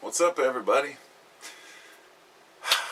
What's up, everybody?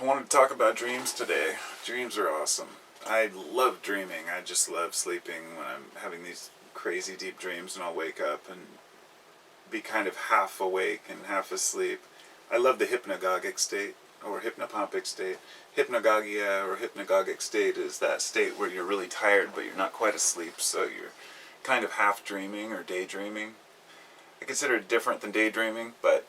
I wanted to talk about dreams today. Dreams are awesome. I love dreaming. I just love sleeping when I'm having these crazy deep dreams, and I'll wake up and be kind of half awake and half asleep. I love the hypnagogic state or hypnopompic state. Hypnagogia or hypnagogic state is that state where you're really tired but you're not quite asleep, so you're kind of half dreaming or daydreaming. I consider it different than daydreaming, but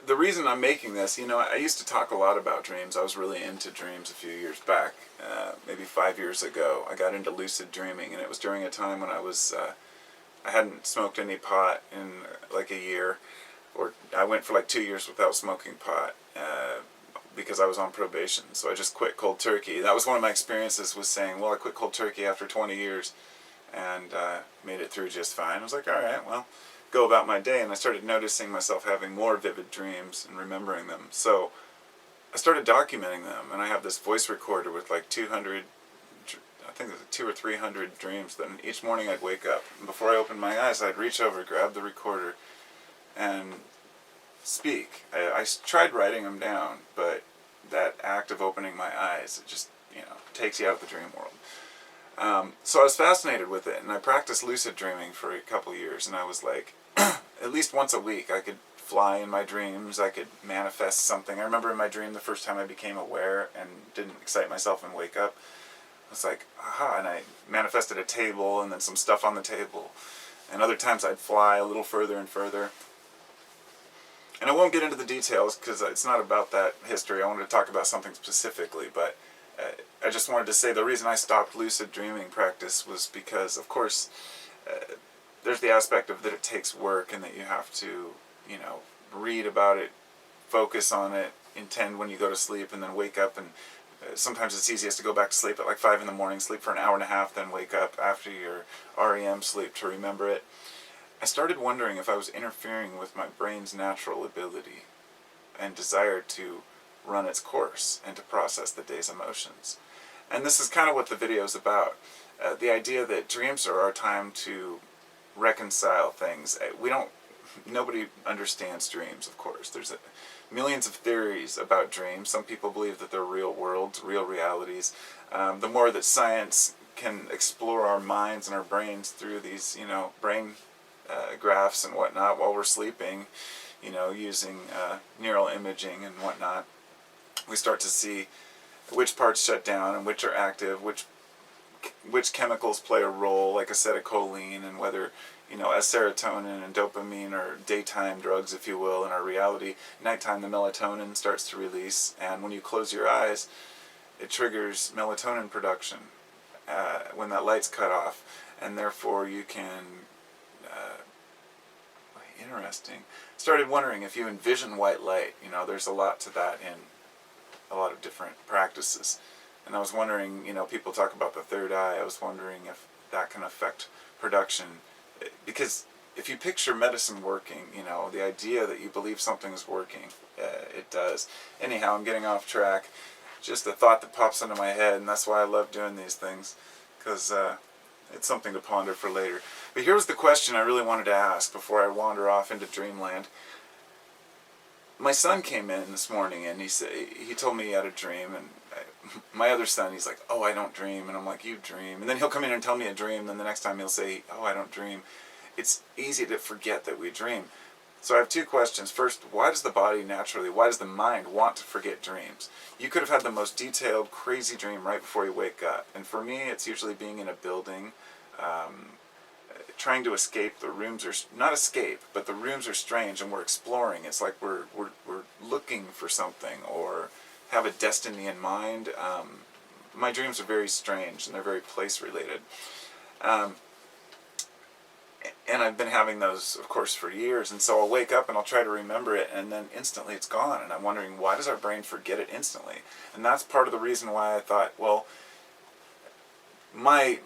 the reason I'm making this, I used to talk a lot about dreams. I was really into dreams a few years back, maybe 5 years ago. I got into lucid dreaming, and it was during a time when I hadn't smoked any pot in like a year, or I went for like 2 years without smoking pot because I was on probation. So I just quit cold turkey. That was one of my experiences, was saying, well, I quit cold turkey after 20 years and made it through just fine. I was like, all right, well, go about my day, and I started noticing myself having more vivid dreams and remembering them. So I started documenting them, and I have this voice recorder with like 200, I think there's 200 or 300 dreams. Then each morning I'd wake up, and before I opened my eyes, I'd reach over, grab the recorder, and speak. I tried writing them down, but that act of opening my eyes, it just, takes you out of the dream world. So I was fascinated with it, and I practiced lucid dreaming for a couple years, and I was like, at least once a week I could fly in my dreams, I could manifest something. I remember in my dream the first time I became aware and didn't excite myself and wake up, I was like, aha, and I manifested a table and then some stuff on the table. And other times I'd fly a little further and further. And I won't get into the details because it's not about that history. I wanted to talk about something specifically, but I just wanted to say the reason I stopped lucid dreaming practice was because, of course, there's the aspect of that it takes work, and that you have to, read about it, focus on it, intend when you go to sleep, and then wake up. And sometimes it's easiest to go back to sleep at like 5 in the morning, sleep for an hour and a half, then wake up after your REM sleep to remember it. I started wondering if I was interfering with my brain's natural ability and desire to run its course and to process the day's emotions. And this is kind of what the video is about. The idea that dreams are our time to reconcile things. Nobody understands dreams, of course. There's millions of theories about dreams. Some people believe that they're real worlds, real realities. The more that science can explore our minds and our brains through these, brain graphs and whatnot while we're sleeping, using neural imaging and whatnot, we start to see which parts shut down and which are active, which chemicals play a role, like acetylcholine, and whether, as serotonin and dopamine are daytime drugs, if you will, in our reality. Nighttime, the melatonin starts to release, and when you close your eyes, it triggers melatonin production when that light's cut off, and therefore you can, interesting. Started wondering if you envision white light, there's a lot to that in a lot of different practices. And I was wondering, people talk about the third eye. I was wondering if that can affect production. Because if you picture medicine working, the idea that you believe something is working, it does. Anyhow, I'm getting off track. Just a thought that pops into my head, and that's why I love doing these things, because it's something to ponder for later. But here's the question I really wanted to ask before I wander off into dreamland. My son came in this morning, and he told me he had a dream, and my other son, he's like, oh, I don't dream. And I'm like, you dream. And then he'll come in and tell me a dream, and then the next time he'll say, oh, I don't dream. It's easy to forget that we dream. So I have two questions. First, why does the mind want to forget dreams? You could have had the most detailed, crazy dream right before you wake up. And for me, it's usually being in a building, trying to escape. The rooms are not escape, but the rooms are strange, and we're exploring. It's like we're looking for something or have a destiny in mind. My dreams are very strange, and they're very place related. And I've been having those, of course, for years. And so I'll wake up and I'll try to remember it, and then instantly it's gone. And I'm wondering, why does our brain forget it instantly? And that's part of the reason why I thought, well, my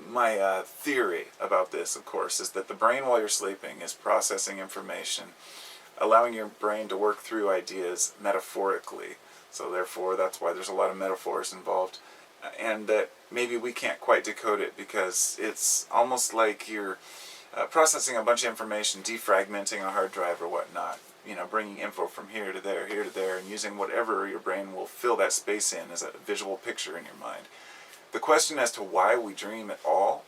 theory about this, of course, is that the brain while you're sleeping is processing information, allowing your brain to work through ideas metaphorically. So therefore, that's why there's a lot of metaphors involved. And that maybe we can't quite decode it because it's almost like you're processing a bunch of information, defragmenting a hard drive or whatnot, bringing info from here to there, and using whatever your brain will fill that space in as a visual picture in your mind. The question as to why we dream at all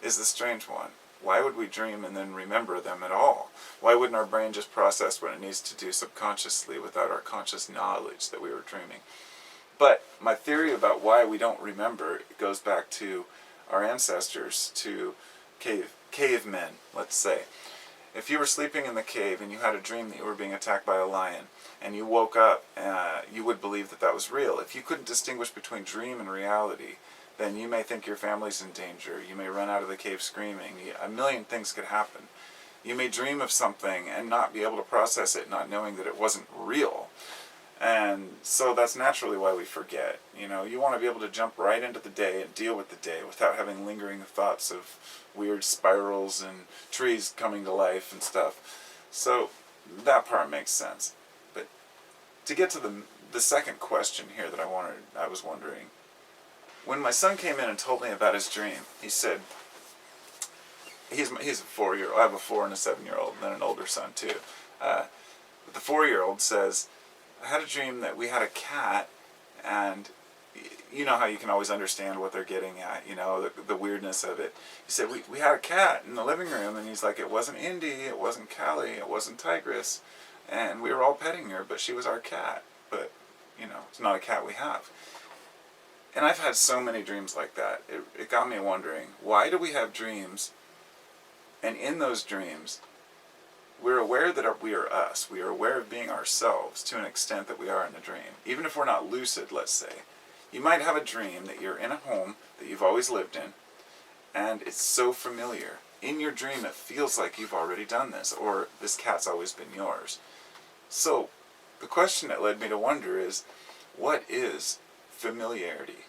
is the strange one. Why would we dream and then remember them at all? Why wouldn't our brain just process what it needs to do subconsciously without our conscious knowledge that we were dreaming? But my theory about why we don't remember goes back to our ancestors, to cavemen, let's say. If you were sleeping in the cave and you had a dream that you were being attacked by a lion, and you woke up, you would believe that that was real. If you couldn't distinguish between dream and reality, then you may think your family's in danger. You may run out of the cave screaming. A million things could happen. You may dream of something and not be able to process it, not knowing that it wasn't real. And so that's naturally why we forget. You want to be able to jump right into the day and deal with the day without having lingering thoughts of weird spirals and trees coming to life and stuff. So that part makes sense. But to get to the second question here that I was wondering, when my son came in and told me about his dream, he said, he's a 4-year-old. I have a 4 and a 7-year-old, and then an older son too. But the 4-year-old says, I had a dream that we had a cat, and you know how you can always understand what they're getting at, the weirdness of it. He said, we had a cat in the living room, and he's like, it wasn't Indy, it wasn't Callie, it wasn't Tigress, and we were all petting her, but she was our cat. But, it's not a cat we have. And I've had so many dreams like that. It got me wondering, why do we have dreams, and in those dreams, we're aware that we are us. We are aware of being ourselves to an extent that we are in a dream. Even if we're not lucid, let's say. You might have a dream that you're in a home that you've always lived in, and it's so familiar. In your dream, it feels like you've already done this, or this cat's always been yours. So, the question that led me to wonder is, what is familiarity?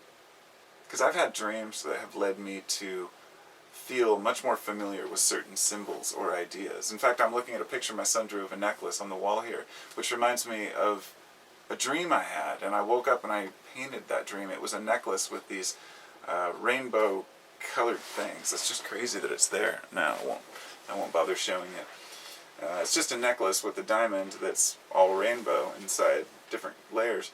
Because I've had dreams that have led me to feel much more familiar with certain symbols or ideas. In fact, I'm looking at a picture my son drew of a necklace on the wall here, which reminds me of a dream I had, and I woke up and I painted that dream. It was a necklace with these rainbow colored things. It's just crazy that it's there. No, I won't bother showing it. It's just a necklace with a diamond that's all rainbow inside different layers.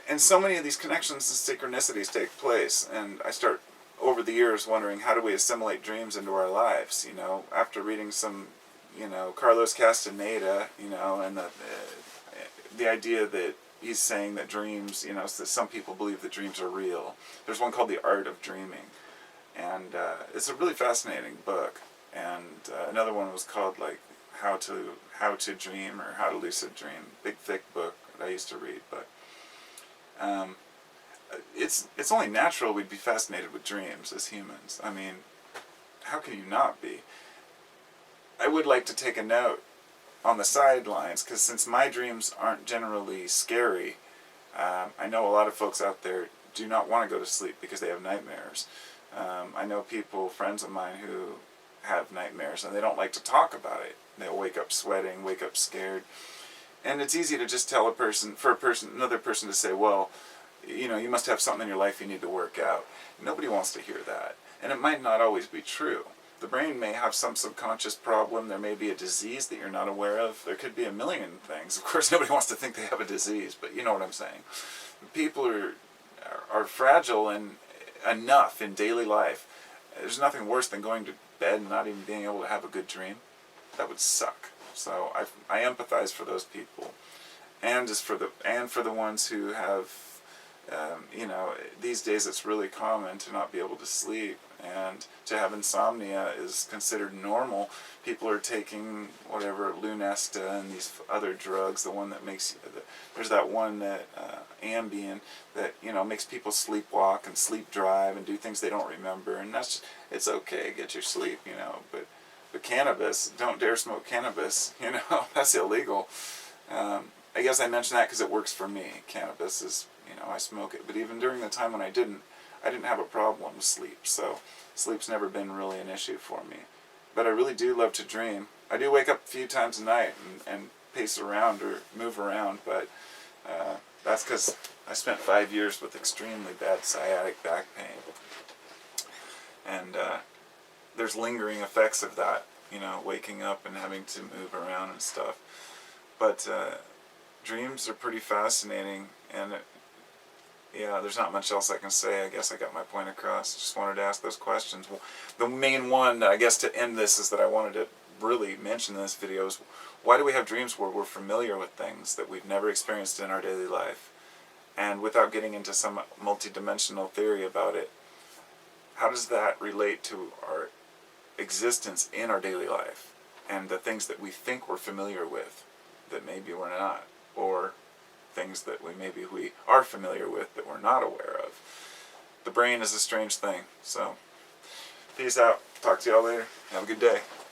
And so many of these connections and synchronicities take place, and I start over the years wondering, how do we assimilate dreams into our lives? After reading some, Carlos Castaneda, and the idea that he's saying that dreams, that some people believe that dreams are real. There's one called The Art of Dreaming, and it's a really fascinating book. And another one was called How to Dream or How to Lucid Dream. Big thick book that I used to read, but it's only natural we'd be fascinated with dreams as humans. I mean, how can you not be? I would like to take a note on the sidelines, because since my dreams aren't generally scary, I know a lot of folks out there do not want to go to sleep because they have nightmares. I know friends of mine who have nightmares, and they don't like to talk about it. They'll wake up sweating, wake up scared. And it's easy to just tell another person to say, well, you must have something in your life you need to work out. Nobody wants to hear that. And it might not always be true. The brain may have some subconscious problem. There may be a disease that you're not aware of. There could be a million things. Of course, nobody wants to think they have a disease, but you know what I'm saying. People are fragile and enough in daily life. There's nothing worse than going to bed and not even being able to have a good dream. That would suck. So I empathize for those people, and for the ones who have, these days it's really common to not be able to sleep, and to have insomnia is considered normal. People are taking whatever Lunesta and these other drugs. The one that makes there's that one that Ambien that makes people sleepwalk and sleep drive and do things they don't remember, and it's okay, get your sleep, but cannabis, don't dare smoke cannabis, that's illegal. I guess I mentioned that because it works for me. Cannabis is, I smoke it, but even during the time when I didn't have a problem with sleep, so sleep's never been really an issue for me. But I really do love to dream. I do wake up a few times a night and pace around or move around, but that's because I spent 5 years with extremely bad sciatic back pain. And there's lingering effects of that, you know, waking up and having to move around and stuff. But dreams are pretty fascinating, and yeah, there's not much else I can say. I guess I got my point across. Just wanted to ask those questions. Well, the main one, I guess, to end this is that I wanted to really mention in this video is, why do we have dreams where we're familiar with things that we've never experienced in our daily life? And without getting into some multi-dimensional theory about it, how does that relate to our existence in our daily life and the things that we think we're familiar with that maybe we're not, or things that maybe we are familiar with that we're not aware of? The brain is a strange thing. So peace out. Talk to y'all later. Have a good day.